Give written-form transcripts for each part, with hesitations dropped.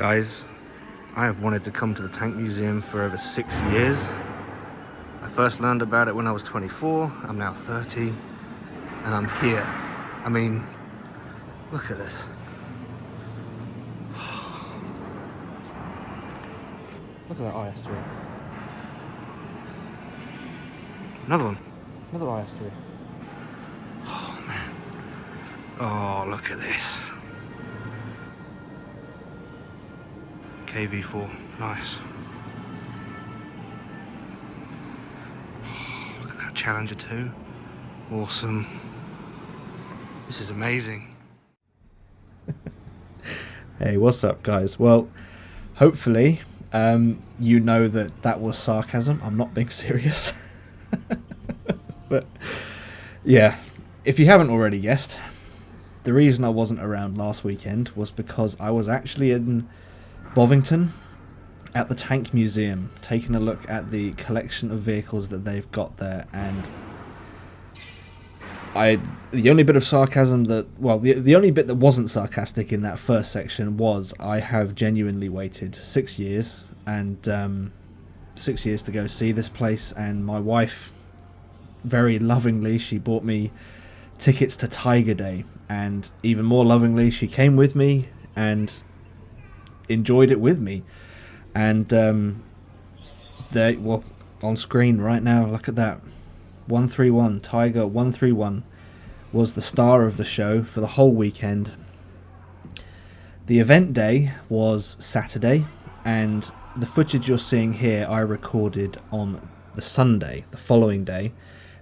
Guys, I have wanted to come to the Tank Museum for over 6 years. I first learned about it when I was 24, I'm now 30, and I'm here. I mean, look at this. Look at that IS-3. Another one. Another IS-3. Oh man. Oh, look at this. KV4, nice. Oh, look at that Challenger 2. Awesome. This is amazing. Hey, what's up, guys? Well, hopefully, you know that was sarcasm. I'm not being serious. But, yeah, if you haven't already guessed, the reason I wasn't around last weekend was because I was actually in Bovington at the Tank Museum, taking a look at the collection of vehicles that they've got there, and the only bit of sarcasm that, well, the only bit that wasn't sarcastic in that first section was I have genuinely waited 6 years, and 6 years to go see this place, and my wife, very lovingly, she bought me tickets to Tiger Day, and even more lovingly, she came with me and enjoyed it with me. And there, well, on screen right now, look at that. 131, Tiger 131 was the star of the show for the whole weekend. The event day was Saturday, and the footage you're seeing here I recorded on the Sunday, the following day,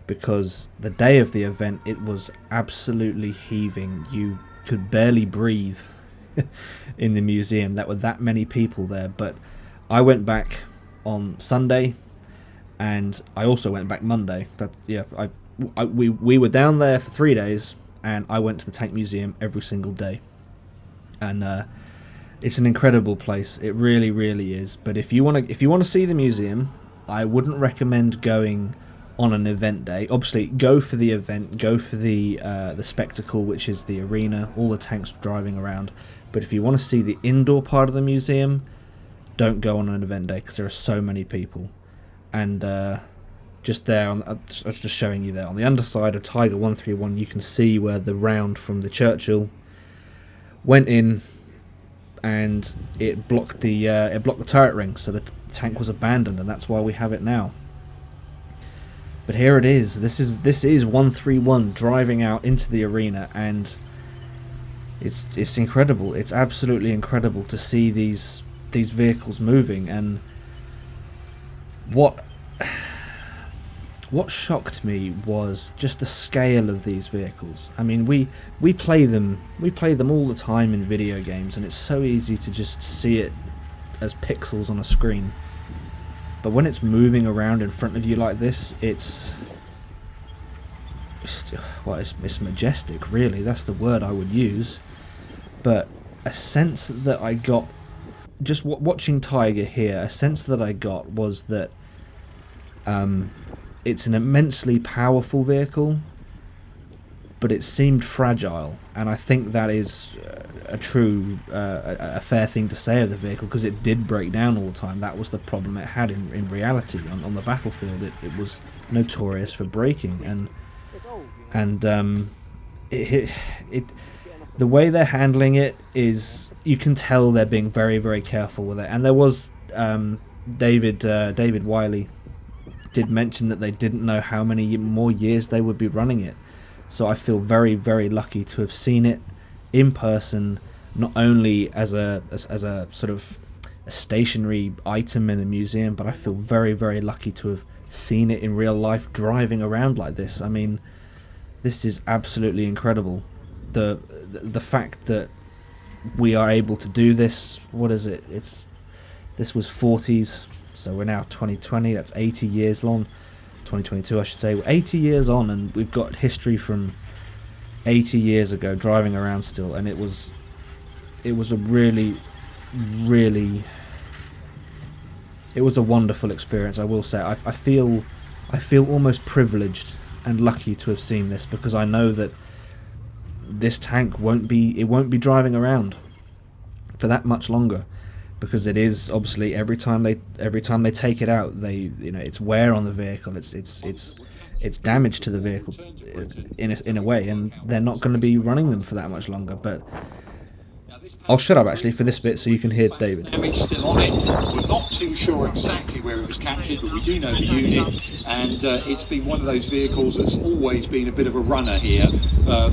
because the day of the event it was absolutely heaving. You could barely breathe in the museum. There were that many people there. But I went back on Sunday, and I also went back Monday. We were down there for 3 days, and I went to the Tank Museum every single day. And it's an incredible place. It really, really is. But if you want to see the museum, I wouldn't recommend going on an event day. Obviously, go for the event, go for the spectacle, which is the arena, all the tanks driving around. But if you want to see the indoor part of the museum, don't go on an event day because there are so many people. And just there, I was just showing you there, on the underside of Tiger 131, you can see where the round from the Churchill went in, and it blocked the turret ring, so the tank was abandoned, and that's why we have it now. But here it is. This is 131 driving out into the arena, and it's incredible. It's absolutely incredible to see these vehicles moving. And what shocked me was just the scale of these vehicles. I mean, we play them all the time in video games, and it's so easy to just see it as pixels on a screen. But when it's moving around in front of you like this, it's majestic, really. That's the word I would use. But a sense that I got, just watching Tiger here, a sense that I got was that it's an immensely powerful vehicle, but it seemed fragile. And I think that is a fair thing to say of the vehicle, because it did break down all the time. That was the problem it had in reality on the battlefield. It was notorious for breaking, and the way they're handling it is, you can tell they're being very, very careful with it. And there was David Willey did mention that they didn't know how many more years they would be running it. So I feel very, very lucky to have seen it in person, not only as a sort of a stationary item in the museum, but I feel very, very lucky to have seen it in real life driving around like this. I mean, this is absolutely incredible. The fact that we are able to do this, what is it? This was 40s, so we're now 2020, that's 80 years long. 2022 I should say. We're 80 years on, and we've got history from 80 years ago driving around still, and it was a really, really, it was a wonderful experience, I will say. I feel almost privileged and lucky to have seen this, because I know that this tank won't be driving around for that much longer. because it is obviously every time they take it out, it's wear on the vehicle, it's damage to the vehicle in a way, and they're not going to be running them for that much longer. But I'll shut up actually for this bit so you can hear David. Damage still on it. We're not too sure exactly where it was captured, but we do know the unit, and it's been one of those vehicles that's always been a bit of a runner here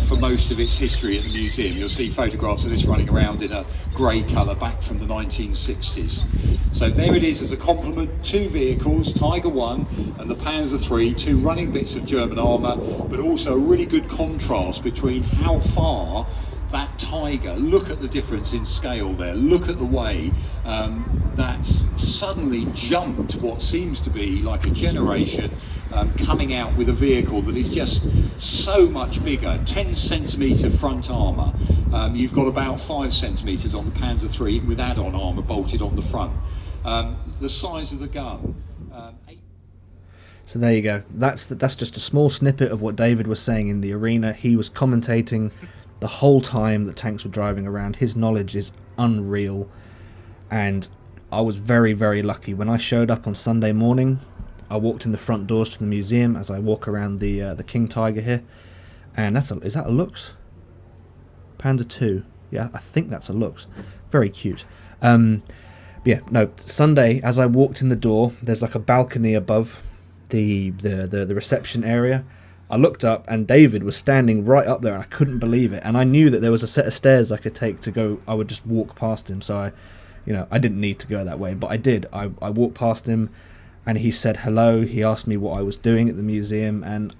for most of its history at the museum. You'll see photographs of this running around in a grey colour back from the 1960s. So there it is as a complement, two vehicles, Tiger 1 and the Panzer 3, two running bits of German armour, but also a really good contrast between how far that Tiger, look at the difference in scale there, look at the way that's suddenly jumped what seems to be like a generation, coming out with a vehicle that is just so much bigger. 10 centimetre front armour, you've got about 5 centimetres on the Panzer 3 with add-on armour bolted on the front. The size of the gun. So there you go. That's just a small snippet of what David was saying in the arena. He was commentating the whole time that tanks were driving around. His knowledge is unreal, and I was very, very lucky. When I showed up on Sunday morning, I walked in the front doors to the museum as I walk around the King Tiger here, and is that a Lux? Panzer 2. Yeah, I think that's a Lux. Very cute. Yeah, no, Sunday, as I walked in the door, there's like a balcony above the reception area. I looked up and David was standing right up there, and I couldn't believe it. And I knew that there was a set of stairs I could take to go. I would just walk past him. So I didn't need to go that way, but I did. I walked past him, and he said hello. He asked me what I was doing at the museum, and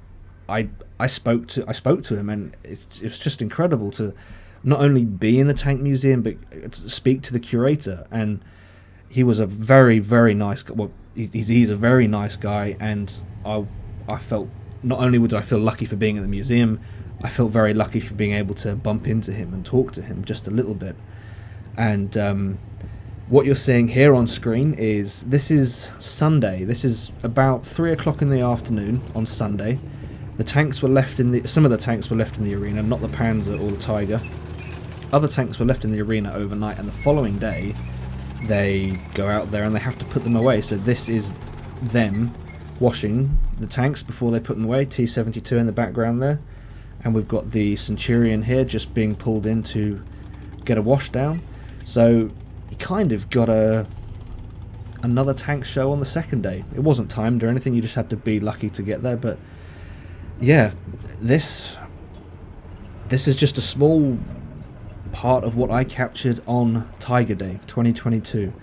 I spoke to him, and it was just incredible to not only be in the tank museum but to speak to the curator. And he was a very, very nice. Well, he's a very nice guy, and I felt. Not only did I feel lucky for being in the museum, I felt very lucky for being able to bump into him and talk to him just a little bit. And what you're seeing here on screen this is Sunday. This is about 3 o'clock in the afternoon on Sunday. The tanks were left some of the tanks were left in the arena, not the Panzer or the Tiger. Other tanks were left in the arena overnight, and the following day they go out there and they have to put them away. So this is them washing the tanks before they put them away. T-72 in the background there, and we've got the Centurion here just being pulled in to get a wash down. So you kind of got another tank show on the second day. It wasn't timed or anything, you just had to be lucky to get there. But yeah, this is just a small part of what I captured on Tiger Day 2022.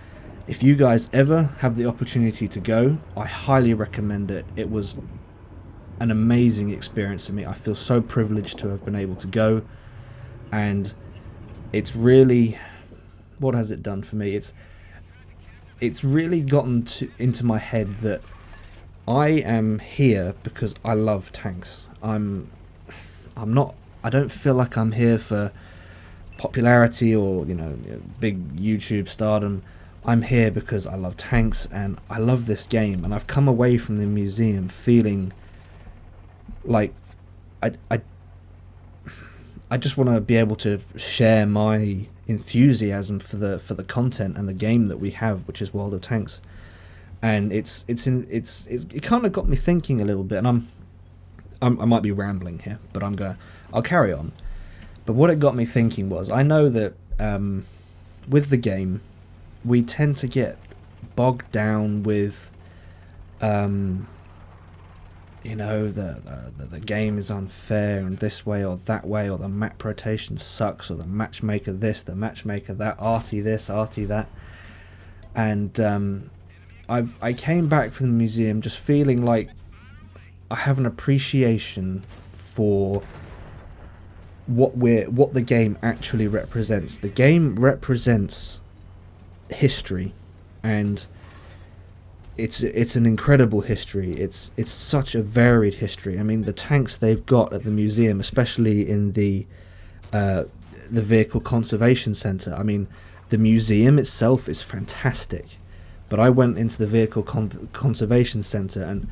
If you guys ever have the opportunity to go, I highly recommend it. It was an amazing experience for me. I feel so privileged to have been able to go, and it's really, what has it done for me? It's really gotten into my head that I am here because I love tanks. I don't feel like I'm here for popularity or big YouTube stardom. I'm here because I love tanks and I love this game, and I've come away from the museum feeling like I just want to be able to share my enthusiasm for the content and the game that we have, which is World of Tanks. And it kind of got me thinking a little bit, and I might be rambling here, but I'll carry on. But what it got me thinking was, I know that with the game, we tend to get bogged down with, the game is unfair and this way or that way, or the map rotation sucks, or the matchmaker this, the matchmaker that, arty this, arty that. And I came back from the museum just feeling like I have an appreciation for what the game actually represents. The game represents history, and it's an incredible history. It's such a varied history. I mean, the tanks they've got at the museum, especially in the Vehicle Conservation Centre. I mean, the museum itself is fantastic, but I went into the Vehicle Conservation Centre, and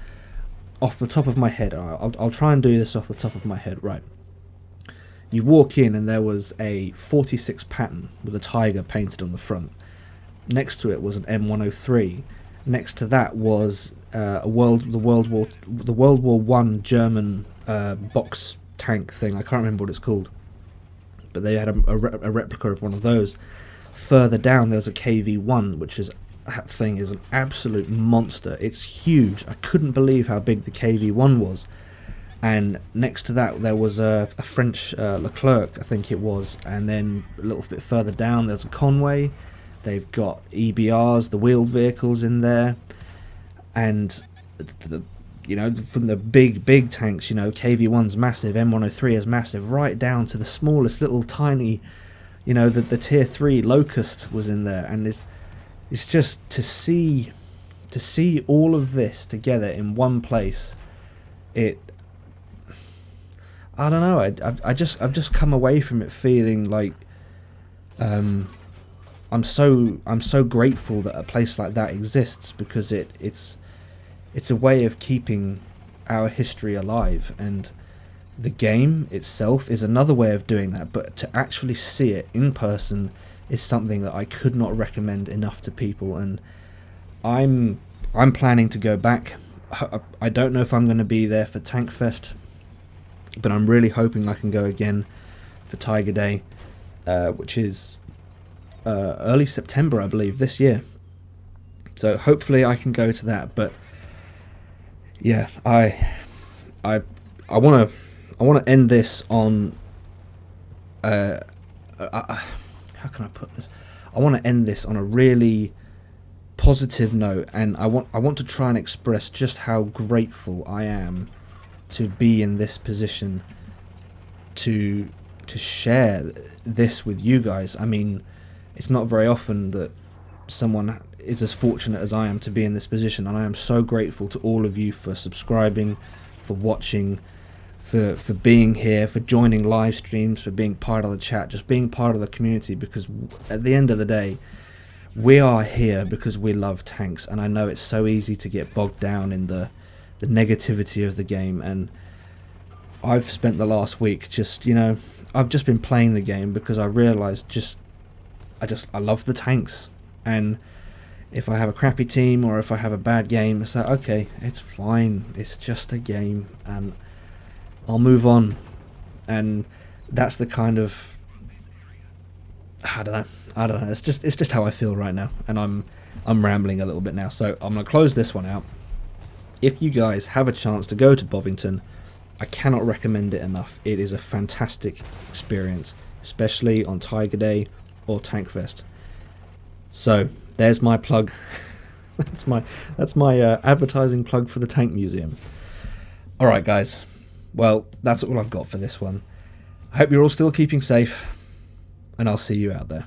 off the top of my head, I'll try and do this off the top of my head, right? You walk in and there was a 46 pattern with a tiger painted on the front. Next to it was an M103. Next to that was the World War One German box tank thing. I can't remember what it's called, but they had a replica of one of those. Further down, there's a KV-1, which is that thing is an absolute monster. It's huge. I couldn't believe how big the KV-1 was. And next to that, there was a French Leclerc, I think it was. And then a little bit further down, there's a Conway. They've got EBRs, the wheeled vehicles in there. And, from the big tanks, KV-1's massive, M103 is massive, right down to the smallest little tiny, the Tier 3 Locust was in there. And it's just to see all of this together in one place. I don't know. I've just come away from it feeling like I'm so grateful that a place like that exists, because it's a way of keeping our history alive, and the game itself is another way of doing that. But to actually see it in person is something that I could not recommend enough to people, and I'm planning to go back. I don't know if I'm going to be there for Tank Fest, but I'm really hoping I can go again for Tiger Day, which is early September, I believe, this year. So hopefully I can go to that. But yeah, I want to end this on how can I put this? I want to end this on a really positive note, and I want to try and express just how grateful I am to be in this position to share this with you guys. I mean, it's not very often that someone is as fortunate as I am to be in this position, and I am so grateful to all of you for subscribing, for watching, for being here, for joining live streams, for being part of the chat, just being part of the community, because at the end of the day, we are here because we love tanks. And I know it's so easy to get bogged down in the negativity of the game, and I've spent the last week I've just been playing the game because I realised I love the tanks, and if I have a crappy team or if I have a bad game, it's like, okay, it's fine, it's just a game, and I'll move on. And that's the kind of, I don't know, it's just how I feel right now, and I'm rambling a little bit now, so I'm going to close this one out. If you guys have a chance to go to Bovington, I cannot recommend it enough. It is a fantastic experience, especially on Tiger Day or Tank Fest. So there's my plug. that's my advertising plug for the Tank Museum. All right, guys. Well, that's all I've got for this one. I hope you're all still keeping safe, and I'll see you out there.